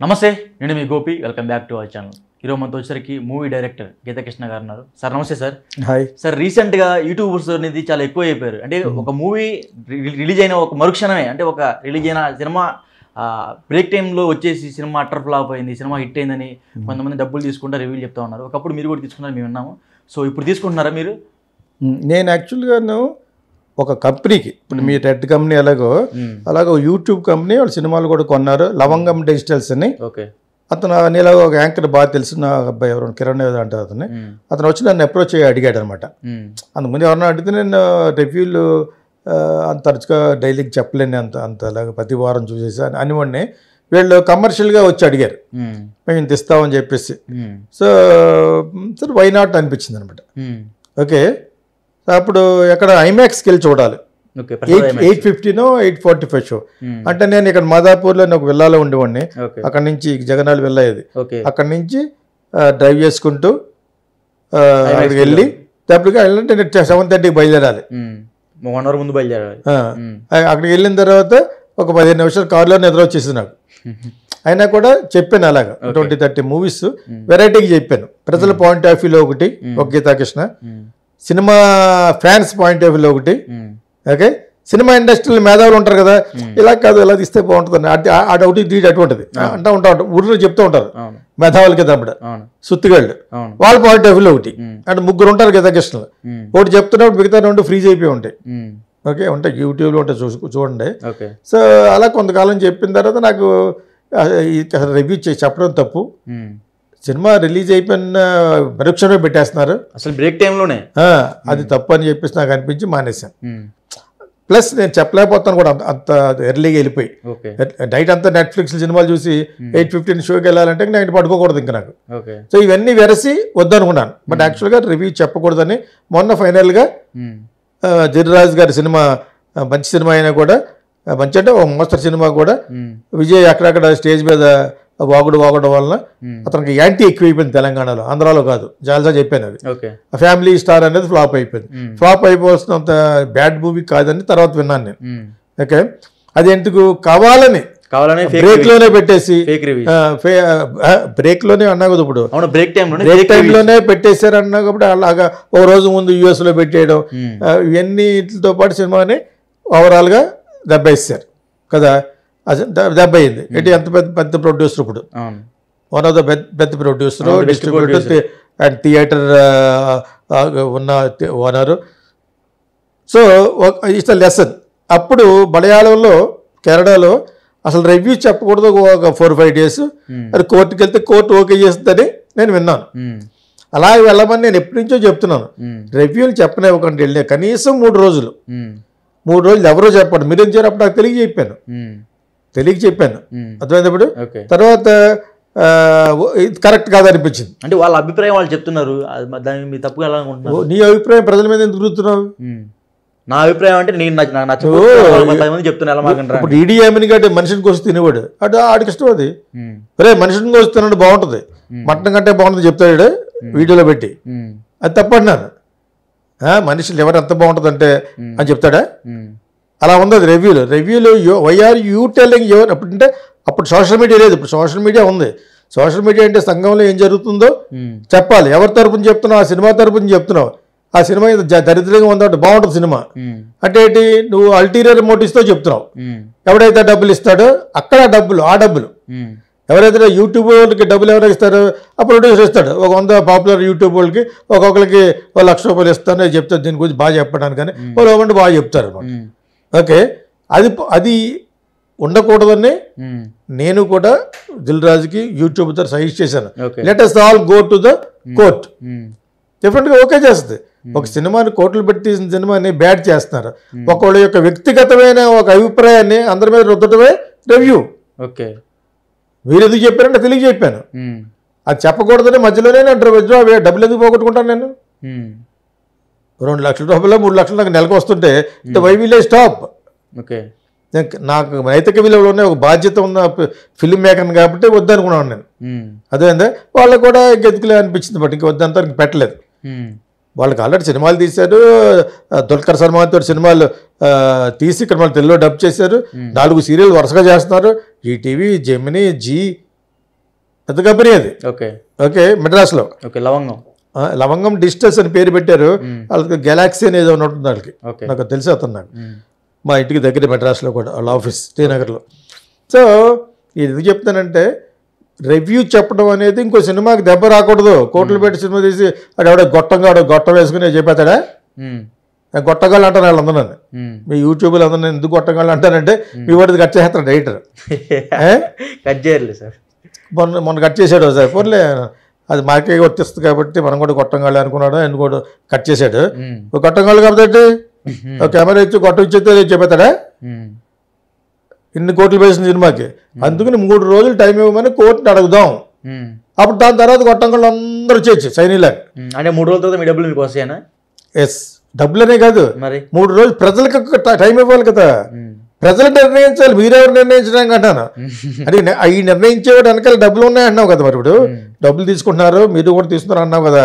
నమస్తే, నేను మీ Gopi. Welcome back to our channel. ఈరోజు మనతో వచ్చేసరికి మూవీ డైరెక్టర్ గీతాకృష్ణ గారు ఉన్నారు. సార్ నమస్తే సార్. హాయ్ సార్, రీసెంట్గా యూట్యూబర్స్ అనేది చాలా ఎక్కువ అయిపోయారు. అంటే ఒక మూవీ రిలీజ్ అయిన ఒక మరుక్షణమే, అంటే ఒక రిలీజ్ అయిన సినిమా బ్రేక్ టైంలో వచ్చేసి సినిమా అటర్ ఫ్లాప్ అయింది, సినిమా హిట్ అయిందని కొంతమంది డబ్బులు తీసుకుంటా రివ్యూలు చెప్తా ఉన్నారు. ఒకప్పుడు మీరు కూడా తీసుకున్నారు, మేము విన్నాము. సో ఇప్పుడు తీసుకుంటున్నారా మీరు? నేను యాక్చువల్గా ఒక కంపెనీకి, ఇప్పుడు మీ రెడ్ కంపెనీ అలాగో యూట్యూబ్ కంపెనీ వాళ్ళు సినిమాలు కూడా కొన్నారు, లవంగం డిజిటల్స్ అని. ఓకే. అతను నీలాగా ఒక యాంకర్ బాగా తెలిసిన అబ్బాయి, ఎవరు కిరణ్ ఏదో అంటారు అతను వచ్చి నన్ను అప్రోచ్ అయ్యి అడిగాడు అనమాట. అందుముందు ఎవరన్నా అడిగితే నేను రివ్యూలు అంత తరచుగా డైలీకి చెప్పలేని అంత అలాగే ప్రతి వారం చూసేసి అనివ్వండి. వీళ్ళు కమర్షియల్గా వచ్చి అడిగారు, మేము ఇంత ఇస్తామని చెప్పేసి. సో సరే వై నాట్ అనిపించింది అనమాట. ఓకే, అప్పుడు ఎక్కడ ఐమాక్స్కి వెళ్ళి చూడాలి, 8:50 8:45 షో. అంటే నేను ఇక్కడ మాదాపూర్లో ఒక విల్లాలో ఉండేవాడిని. అక్కడ నుంచి జగనాలు వెళ్ళేది. అక్కడ నుంచి డ్రైవ్ చేసుకుంటూ అక్కడికి వెళ్ళి అప్పటికి వెళ్ళాలంటే 7:30కి బయలుదేరాలి. 1 అవర్ ముందు బయలుదేరాలి. అక్కడికి వెళ్ళిన తర్వాత ఒక 15 నిమిషాలు కారులో నిద్ర వచ్చేసి నాకు. అయినా కూడా చెప్పాను అలాగా 20-30 మూవీస్ వెరైటీకి చెప్పాను. ప్రజల పాయింట్ ఆఫ్ వ్యూలో ఒకటి, ఒక Geetha Krishna, cinema fans point of వ్యూలో ఒకటి. ఓకే, సినిమా ఇండస్ట్రీలో మేధావులు ఉంటారు కదా, ఇలా కాదు ఇలా తీస్తే బాగుంటుంది అటు దీటి అటువంటిది అంటూ ఉంటారు, ఊరిలో చెప్తూ ఉంటారు మేధావులకి. తప్పుడు సుత్తిగాళ్ళు వాళ్ళ పాయింట్ ఆఫ్ వ్యూలో ఒకటి, అంటే ముగ్గురు ఉంటారు గీతాకృష్ణలో. ఒకటి చెప్తున్నప్పుడు మిగతా 2 ఫ్రీజ్ అయిపోయి ఉంటాయి. ఓకే, ఉంటాయి యూట్యూబ్లో ఉంటాయి, చూడండి. సో అలా కొంతకాలం చెప్పిన తర్వాత నాకు రివ్యూ చెప్పడం తప్పు, సినిమా రిలీజ్ అయిపోయిన మరుక్షణమే పెట్టేస్తున్నారు అసలు బ్రేక్ టైంలోనే, అది తప్పు అని చెప్పేసి నాకు అనిపించి మానేశాను. ప్లస్ నేను చెప్పలేకపోతాను కూడా, అంత ఎర్లీగా వెళ్ళిపోయి నైట్ అంతా నెట్ఫ్లిక్స్ సినిమాలు చూసి 8:15 షోకి వెళ్ళాలంటే నైట్ పడుకోకూడదు ఇంకా నాకు. సో ఇవన్నీ వెరసి వద్దనుకున్నాను. బట్ యాక్చువల్గా రివ్యూ చెప్పకూడదని మొన్న ఫైనల్గా దిల్రాజు గారి సినిమా మంచి సినిమా అయినా కూడా, మంచి అంటే ఒక మోస్తరు సినిమా కూడా, విజయ్ అక్కడక్కడ స్టేజ్ మీద వాగడం వలన అతనికి యాంటీ ఎక్కువైపోయింది తెలంగాణలో, ఆంధ్రాలో కాదు. జాలసా చెప్పాను అది. ఫ్యామిలీ స్టార్ అనేది ఫ్లాప్ అయిపోయింది. ఫ్లాప్ అయిపోవాల్సినంత బ్యాడ్ మూవీ కాదని తర్వాత విన్నాను నేను. ఓకే, అది ఎందుకు కావాలని బ్రేక్ లోనే పెట్టేసి, బ్రేక్ లోనే అన్నా కదా, ఇప్పుడు బ్రేక్ టైంలోనే పెట్టేశారు అన్నా కాబట్టి అలాగా ఒక రోజు ముందు US లో పెట్టేయడం, ఇవన్నీతో పాటు సినిమాని ఓవరాల్ గా దెబ్బేసారు కదా. దెబ్బ అయింది. ఏంటి, ఎంత పెద్ద ప్రొడ్యూసర్, ఇప్పుడు వన్ ఆఫ్ ద పెద్ద ప్రొడ్యూసర్, డిస్ట్రిబ్యూటర్ అండ్ థియేటర్ ఉన్న owner. So it's a lesson. అప్పుడు మలయాళంలో, కేరళలో అసలు రివ్యూ చెప్పకూడదు ఒక 4-5 డేస్. అది కోర్టుకి వెళ్తే కోర్టు ఓకే చేస్తుందని నేను విన్నాను. అలాగే వెళ్ళమని నేను ఎప్పటి నుంచో చెప్తున్నాను, రివ్యూలు చెప్పనివ్వకండి. వెళ్ళినా కనీసం 3 రోజులు ఎవరో చెప్పండి. మీరేం చేయరు, అప్పుడు నాకు తెలియచెప్పాను అర్థమైనప్పుడు. తర్వాత ఇది కరెక్ట్ కాదనిపించింది. అంటే వాళ్ళ అభిప్రాయం వాళ్ళు చెప్తున్నారు, మీ తప్పుగా ఎలా అనుకుంటున్నారు? నీ అభిప్రాయం ప్రజల మీద ఎందుకు తిరుగుతున్నావు? నా అభిప్రాయం అంటే నేను చెప్తున్నా. ఇప్పుడు ఈడీఎంని కంటే మనిషిని కోసి తినేవాడు, అటు ఆడికి ఇష్టం. అది రే మనిషిని కోసి తినడం బాగుంటుంది, మటన్ కంటే బాగుంటుంది చెప్తాడు వీడియోలో పెట్టి. అది తప్పన్నాను. మనుషులు ఎవరు ఎంత బాగుంటుంది అంటే అని చెప్తాడా? అలా ఉంది అది రివ్యూలో. వైఆర్ యూ టెల్లింగ్ ఎవరు? అప్పుడంటే అప్పుడు సోషల్ మీడియా లేదు, ఇప్పుడు సోషల్ మీడియా ఉంది. సోషల్ మీడియా అంటే సంఘంలో ఏం జరుగుతుందో చెప్పాలి. ఎవరి తరపున చెప్తున్నావు? ఆ సినిమా తరపున చెప్తున్నావు. ఆ సినిమా దరిద్రంగా ఉందంటే బాగుంటుంది సినిమా అంటే ఏంటి? నువ్వు అల్టీరియర్ మోటివ్స్తో చెప్తున్నావు. ఎవడైతే డబ్బులు ఇస్తాడో అక్కడ ఆ డబ్బులు ఎవరైతే యూట్యూబ్ వాళ్ళకి డబ్బులు ఎవరైనా ఇస్తారో ఆ ప్రొడ్యూసర్ ఇస్తాడు. ఒక 100 పాపులర్ యూట్యూబ్ వాళ్ళకి ఒక్కొక్కరికి ₹1,00,000 ఇస్తాను చెప్తారు, దీని గురించి బాగా చెప్పడానికి. కానీ వాళ్ళు బాగా చెప్తారు అనమాట. ఓకే, అది ఉండకూడదని నేను కూడా దిల్ రాజుకి యూట్యూబ్ ద్వారా సజెస్ట్ చేశాను. Let us all go to the court. డిఫరెంట్గా ఓకే చేస్తుంది. ఒక సినిమాని కోర్టులు పెట్టి సినిమాని బ్యాడ్ చేస్తున్నారు. ఒకళ్ళ యొక్క వ్యక్తిగతమైన ఒక అభిప్రాయాన్ని అందరి మీద రుద్దటమే రివ్యూ. ఓకే, మీరు ఎందుకు చెప్పారంటే తెలియజెప్పాను. అది చెప్పకూడదని మధ్యలోనే డబ్బులు ఎందుకు పోగొట్టుకుంటాను నేను? ₹2,00,000 3 లక్షలు నాకు నెలకు వస్తుంటే why will I stop? Okay, నాకు నైతిక విలువలోనే ఒక బాధ్యత ఉన్న ఫిల్మ్ మేకర్ కాబట్టి వద్దనుకున్నాను నేను. అదేందా వాళ్ళకు కూడా గెతుకులే అనిపించింది. బట్ ఇంక వద్దంతా పెట్టలేదు. వాళ్ళకి ఆల్రెడీ సినిమాలు తీశారు. దుల్కర్ సల్మాన్ తోటి సినిమాలు తీసి ఇక్కడ మన తెలుగులో డబ్ చేశారు. 4 సీరియల్ వరుసగా చేస్తున్నారు. ఈటీవీ, జెమినీ, జీ పెద్ద కంపెనీ అది. ఓకే ఓకే, మెడ్రాస్లో. ఓకే, లవంగం. లవంగం డిజిటల్స్ అని పేరు పెట్టారు. వాళ్ళకి గెలాక్సీ అనేది ఉంటుంది వాళ్ళకి, నాకు తెలిసి అతను నాకు మా ఇంటికి దగ్గర మెడ్రాస్లో కూడా వాళ్ళ ఆఫీస్ శ్రీనగర్లో. సో ఇది ఎందుకు చెప్తానంటే రివ్యూ చెప్పడం అనేది ఇంకో సినిమాకి దెబ్బ రాకూడదు. కోట్లు పెట్టి సినిమా తీసి ఆవిడ గొట్టం వేసుకుని చెప్పేస్తాడా? గొట్టగాళ్ళు అంటారు వాళ్ళందరూ. మీ యూట్యూబ్లో అందరూ ఎందుకు గొట్టగాళ్ళు అంటారంటే మీ వాడిది కట్ చేస్తాడు డైరెక్టర్. కట్ చేయలేదు సార్, మొన్న కట్ చేశాడు సార్. పోన్లే అది మాకే వర్తిస్తుంది కాబట్టి మనం కూడా గొట్టంగాళ్ళు అనుకున్నాడు, ఆయన కూడా కట్ చేశాడు. గొట్టంగాళ్ళు కాబట్టి ఒక కెమెరా ఇచ్చి గొట్టం ఇచ్చేస్తే చెప్పేస్తాడా? ఇన్ని కోట్లు వేసిన సినిమాకి. అందుకని 3 రోజులు టైం ఇవ్వమని కోర్టుని అడుగుదాం. అప్పుడు దాని తర్వాత గొట్టంగాళ్ళు అందరూ వచ్చేయచ్చు సైనీలాగా. అంటే 3 రోజుల తర్వాత మీ డబ్బులు మీకు వస్తాయనా? ఎస్, డబ్బులనే కాదు, మరి 3 రోజులు ప్రజలకు టైం ఇవ్వాలి కదా. ప్రజలు నిర్ణయించాలి, మీరెవరు నిర్ణయించడానికి అంటాను. అది ఈ నిర్ణయించేవాడు వెనకాల డబ్బులు ఉన్నాయి అన్నావు కదా. మరి ఇప్పుడు డబ్బులు తీసుకుంటున్నారు, మీరు కూడా తీసుకున్నారు అన్నావు కదా.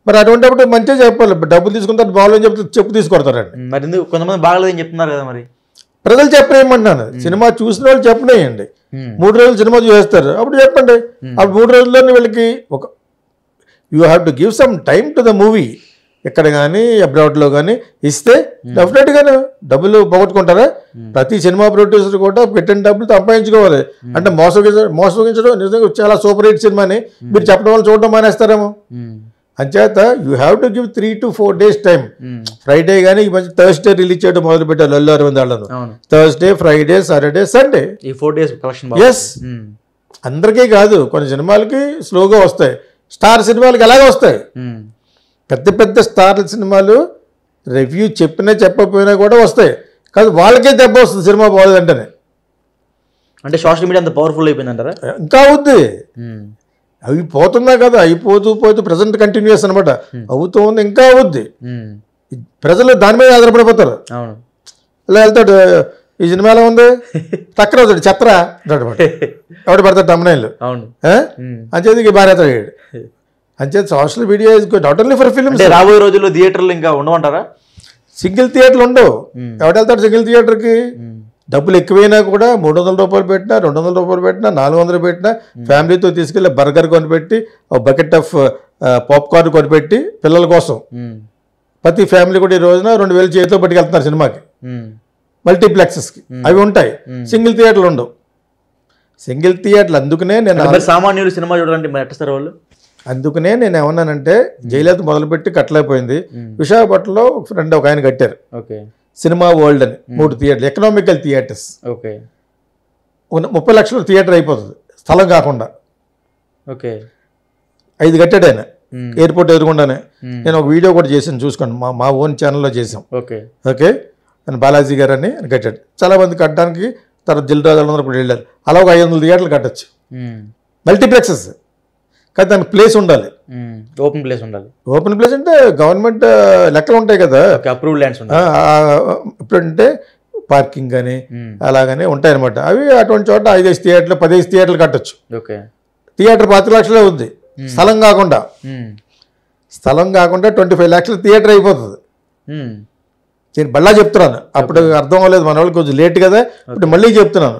మరి అటువంటిప్పుడు మంచిగా చెప్పాలి. డబ్బులు తీసుకుంటారు బాగాలేని చెప్పు తీసుకొడతారండి. మరి కొంతమంది బాగలేదని చెప్తున్నారు కదా. మరి ప్రజలు చెప్పనేయమంటున్నాను, సినిమా చూసిన వాళ్ళు చెప్పనేయండి. 3 రోజులు సినిమా చూసేస్తారు, అప్పుడు చెప్పండి. అప్పుడు 3 రోజుల్లోనే వీళ్ళకి ఒక you have to give some time to the movie. ఎక్కడ కానీ అబ్రాడ్లో కానీ ఇస్తే డెఫినెట్గానే డబ్బులు పోగొట్టుకుంటారా? ప్రతి సినిమా ప్రొడ్యూసర్ కూడా పెట్టిన డబ్బులు సంపాదించుకోవాలి. అంటే మోసగించడం నిజంగా చాలా సూపర్ హిట్ సినిమాని మీరు చెప్పడం వల్ల చూడడం మానేస్తారేమో. అంచేత you have to give 3 to 4 days time. Friday కానీ ఈ మధ్య థర్స్డే రిలీజ్ చేయడం మొదలు పెట్టారు అల్లు అరవింద్ వాళ్ళను. థర్స్డే, ఫ్రైడే, సాటర్డే, సండే, ఈ 4 days కలెక్షన్. ఎస్, అందరికీ కాదు, కొన్ని సినిమాలకి స్లోగా వస్తాయి. స్టార్ సినిమాలకి ఎలాగ వస్తాయి. పెద్ద పెద్ద స్టార్ సినిమాలు రివ్యూ చెప్పినా చెప్పకపోయినా కూడా వస్తాయి. కాదు వాళ్ళకే దెబ్బ వస్తుంది సినిమా బాగోలేదంటేనే. అంటే సోషల్ మీడియా అంత పవర్ఫుల్ అయిపోయిందంటారా? ఇంకా అవుద్ది, అవి పోతున్నా కదా, అయిపోతూ ప్రజెంట్ కంటిన్యూస్ అనమాట. అవుతూ ఉంది, ఇంకా అవుద్ది. ప్రజలు దాని మీద ఆధారపడిపోతారు. ఇలా వెళ్తాడు, ఈ సినిమా ఎలా ఉంది, టక్కన అవుతాడు, చెత్తరా అంటాడు, ఎవడు పడతాడు తమ్ముళ్ళు. అంచేది బాగా అంచేది social media is good not only for films. రాబోయే రోజుల్లో థియేటర్లు ఇంకా ఉండమంటారా? సింగిల్ థియేటర్లు ఉండవు. ఎవడు వెళ్తాడు సింగిల్ థియేటర్కి? డబ్బులు ఎక్కువైనా కూడా 300 రూపాయలు పెట్టినా, 200 రూపాయలు పెట్టినా, 400 పెట్టినా, ఫ్యామిలీతో తీసుకెళ్ళి బర్గర్ కొనిపెట్టి, ఒక బకెట్ ఆఫ్ పాప్కార్న్ కొనిపెట్టి పిల్లల కోసం ప్రతి ఫ్యామిలీ కూడా ఈ రోజున 2000 చేతితో పట్టుకెళ్తున్నారు సినిమాకి, మల్టీప్లెక్సెస్కి. అవి ఉంటాయి, సింగిల్ థియేటర్లు ఉండవు. సింగిల్ థియేటర్లు అందుకనే నేను సామాన్యులు సినిమా చూడాలంటే ఎట్టిస్తారు వాళ్ళు. అందుకనే నేను ఏమన్నానంటే జయలలిత మొదలుపెట్టి కట్టలేకపోయింది. విశాఖపట్నంలో ఫ్రెండ్ ఒక ఆయన కట్టారు, సినిమా వరల్డ్ అని, 3 థియేటర్లు, ఎకనామికల్ థియేటర్స్. 30 లక్షల థియేటర్ అయిపోతుంది స్థలం కాకుండా. 5 కట్టాడు ఆయన ఎయిర్పోర్ట్ ఎదురుకుండానే. నేను ఒక వీడియో కూడా చేసాను, చూసుకోండి, మా ఓన్ ఛానల్లో చేసాం. ఓకే, అని బాలాజీ గారు అని కట్టాడు. చాలా మంది కట్టడానికి తర్వాత జిల్రాజు అందరూ ఇప్పుడు వెళ్ళారు. అలా ఒక 500 థియేటర్లు కట్టచ్చు, మల్టీప్లెక్సెస్. కానీ దానికి ప్లేస్ ఉండాలి, ఓపెన్ ప్లేస్ ఉండాలి. ఓపెన్ ప్లేస్ అంటే గవర్నమెంట్ లెక్కలు ఉంటాయి కదా, అప్రూవ్డ్ ల్యాండ్స్ ఇప్పుడంటే పార్కింగ్ కానీ అలాగనే ఉంటాయి అనమాట. అవి అటువంటి చోట 5 థియేటర్లు 10 థియేటర్లు కట్టచ్చు. థియేటర్ 10 లక్షలే ఉంది, స్థలం కాకుండా. స్థలం కాకుండా 25 లక్షల థియేటర్ అయిపోతుంది. నేను మళ్ళా చెప్తున్నాను, అప్పుడు అర్థం అవ్వలేదు మన వాళ్ళకి, కొంచెం లేట్ కదా, ఇప్పుడు మళ్ళీ చెప్తున్నాను.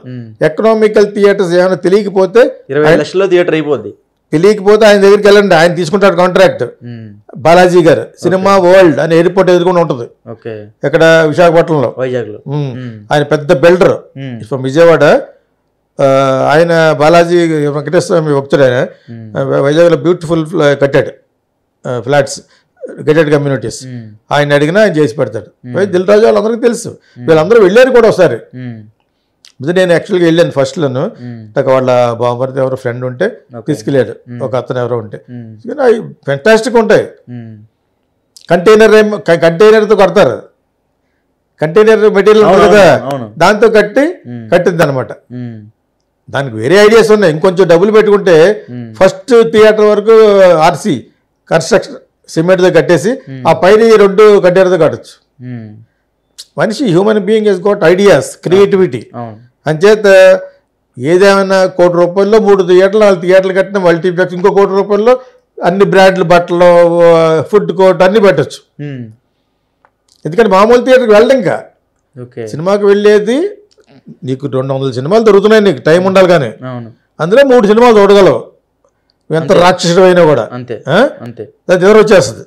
ఎకనామికల్ థియేటర్స్ ఏమైనా తెలియకపోతే 20 లక్షల థియేటర్ అయిపోద్ది. తెలియకపోతే ఆయన దగ్గరికి వెళ్ళండి, ఆయన తీసుకుంటాడు కాంట్రాక్ట్. బాలాజీ గారు సినిమా వరల్డ్ అని ఎయిర్పోర్ట్ ఎదుర్కొని ఉంటుంది ఇక్కడ విశాఖపట్నంలో, వైజాగ్లో. ఆయన పెద్ద బిల్డర్ ఫ్రమ్ విజయవాడ. ఆయన బాలాజీ వెంకటేశ్వర స్వామి భక్తుడు. ఆయన వైజాగ్లో బ్యూటిఫుల్ కట్టాడు ఫ్లాట్స్, గెటెడ్ కమ్యూనిటీస్. ఆయన అడిగినా ఆయన చేసి పెడతాడు. దిల్ రాజు వాళ్ళందరికీ తెలుసు, వీళ్ళందరూ వెళ్ళారు కూడా ఒకసారి. నేను యాక్చువల్గా వెళ్ళాను ఫస్ట్లోను, నాకు వాళ్ళ బామ్మర్ది ఎవరో ఫ్రెండ్ ఉంటే తీసుకెళ్ళాడు, ఒక అతను ఎవరో ఉంటే. అవి ఫెంటాస్టిక్ ఉంటాయి. కంటైనర్తో కడతారు, కంటైనర్ మెటీరియల్ ఉంటుంది కదా, దాంతో కట్టింది అనమాట. దానికి వేరే ఐడియాస్ ఉన్నాయి. ఇంకొంచెం డబ్బులు పెట్టుకుంటే ఫస్ట్ థియేటర్ వరకు ఆర్సీ కన్స్ట్రక్షన్ సిమెంట్తో కట్టేసి ఆ పైన 2 కంటైనర్తో కట్టచ్చు. మనిషి human being he's got ideas, creativity. అంచేత ఏదేమైనా 1 కోటి రూపాయల్లో 3 థియేటర్లు 4 థియేటర్లు కట్టిన మల్టీప్లెక్స్, ఇంకో 1 కోటి రూపాయల్లో అన్ని బ్రాండ్లు, బట్టలు, ఫుడ్ కోర్ట్ అన్ని పెట్టచ్చు. ఎందుకంటే మామూలు థియేటర్కి వెళ్ళడం, ఇంకా సినిమాకి వెళ్ళేది నీకు 200 సినిమాలు దొరుకుతున్నాయి, నీకు టైం ఉండాలి. కానీ అందులో 3 సినిమాలు చూడగలవు. ఎంత రాక్షసుడు అయినా కూడా అంతే అంతే నిద్ర వచ్చేస్తుంది.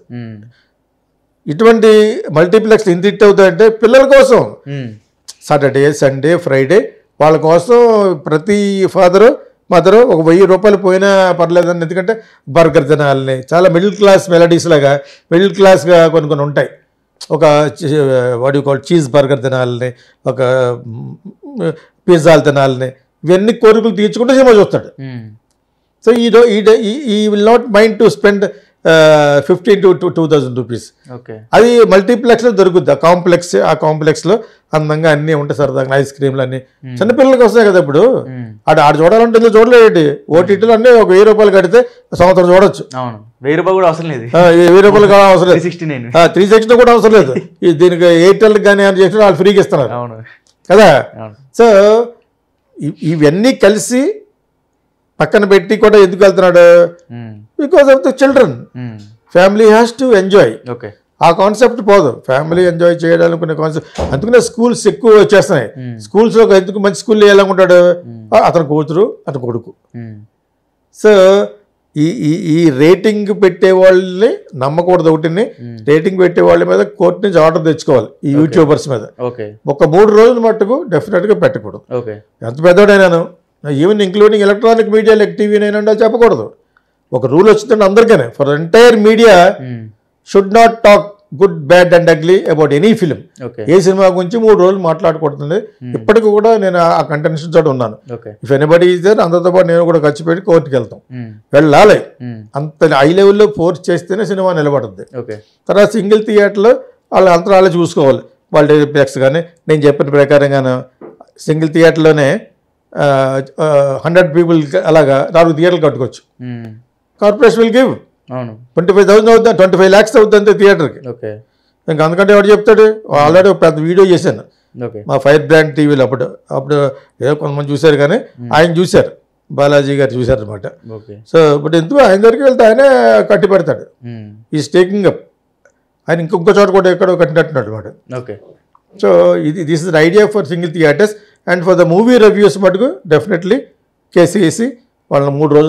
ఇటువంటి మల్టీప్లెక్స్ ఎంత హిట్ అవుతాయంటే పిల్లల కోసం సాటర్డే సండే ఫ్రైడే వాళ్ళ కోసం ప్రతి ఫాదరు మదరు ఒక 1000 రూపాయలు పోయినా పర్లేదని. ఎందుకంటే బర్గర్ తినాలని చాలా మిడిల్ క్లాస్ మెలడీస్ లాగా మిడిల్ క్లాస్గా కొన్ని ఉంటాయి. ఒక వాడి చీజ్ బర్గర్ తినాలని, ఒక పిజ్జాలు తినాలని, ఇవన్నీ కోరికలు తీర్చుకుంటే సినిమా చూస్తాడు. సో ఈ will not mind to spend 15 to 2000 rupees. అది మల్టీప్లెక్స్లో దొరుకుద్ది. ఆ కాంప్లెక్స్లో అందంగా అన్నీ ఉంటాయి, సరదాగా ఐస్ క్రీమ్లు అన్నీ చిన్నపిల్లలకి వస్తాయి కదా. ఇప్పుడు ఆడ చూడాలంటే ఇందులో చూడలేడు. ఓటీటీలో అన్నీ ఒక 1000 రూపాయలు కడితే సంవత్సరం చూడొచ్చు. 1000 రూపాయలు కూడా అవసరం లేదు, 1000 రూపాయలు కూడా అవసరం లేదు, 360 కూడా అవసరం లేదు. దీనికి ఎయిర్టెల్ కానీ అని చేసి వాళ్ళు ఫ్రీగా ఇస్తున్నారు కదా. సో ఇవన్నీ కలిసి పక్కన పెట్టి కూడా ఎందుకు వెళ్తున్నాడు? Because of the children. Family has to enjoy. ఆ కాన్సెప్ట్ పోదు. ఫ్యామిలీ ఎంజాయ్ చేయడానికి కొన్ని కాన్సెప్ట్. అందుకనే స్కూల్స్ ఎక్కువ వచ్చేస్తున్నాయి. స్కూల్స్లో ఎందుకు మంచి స్కూల్లో వెళ్ళాలనుకుంటాడు? అతని కూతురు అతని కొడుకు. సో ఈ రేటింగ్ పెట్టే వాళ్ళని నమ్మకూడదు. ఒకటిని రేటింగ్ పెట్టే వాళ్ళ మీద కోర్టు నుంచి ఆర్డర్ తెచ్చుకోవాలి. ఈ యూట్యూబర్స్ మీద ఒక 3 రోజుల మట్టుకు డెఫినెట్గా పెట్టకూడదు. ఎంత పెద్దోడైనాను, even including electronic media like TV 9 చెప్పకూడదు. ఒక రూల్ వచ్చిందంటే అందరికీ for entire media should not talk good bad and ugly about any film. ఏ సినిమా గురించి 3 రోజులు మాట్లాడకూడదు. ఇప్పటికి కూడా నేను ఆ కంటెన్షన్ తోటి ఉన్నాను. ఇఫ్ ఎనీబడి ఈజ్ దేర్, అందరితో పాటు నేను కూడా ఖర్చు పెట్టి కోర్టుకి వెళ్తాం, వెళ్ళాలి. అంత హై లెవెల్లో ఫోర్స్ చేస్తేనే సినిమా నిలబడుతుంది. తర్వాత సింగిల్ థియేటర్లో వాళ్ళ అంతరాలు చూసుకోవాలి. మల్టీప్లెక్స్ కానీ నేను చెప్పిన ప్రకారంగాను సింగిల్ థియేటర్లోనే 100 పీపుల్ అలాగా 4 థియేటర్లు కట్టుకోవచ్చు. కార్పొరేషన్ విల్ గివ్ 25,000 అవుతుంది, 25 lakhs అవుతుంది అంతే థియేటర్కి. ఇంకా అందుకంటే ఎవరు చెప్తాడు? ఆల్రెడీ ఒక పెద్ద వీడియో చేశాను మా ఫైర్ బ్రాండ్ టీవీలో. అప్పుడు ఏదో కొంతమంది చూశారు, కానీ ఆయన చూశారు, బాలాజీ గారు చూశారు అనమాట. సో బట్ ఎందుకు ఆయన దగ్గరికి వెళ్తే ఆయనే కట్టి పెడతాడు. Is taking up. ఆయన ఇంకొక చోట కూడా ఎక్కడో కట్టినట్టున్నాడు అనమాట. So this is the idea for single theatres. And for the movie reviews మటుకు డెఫినెట్లీ కేసు వేసి వాళ్ళని 3 రోజులు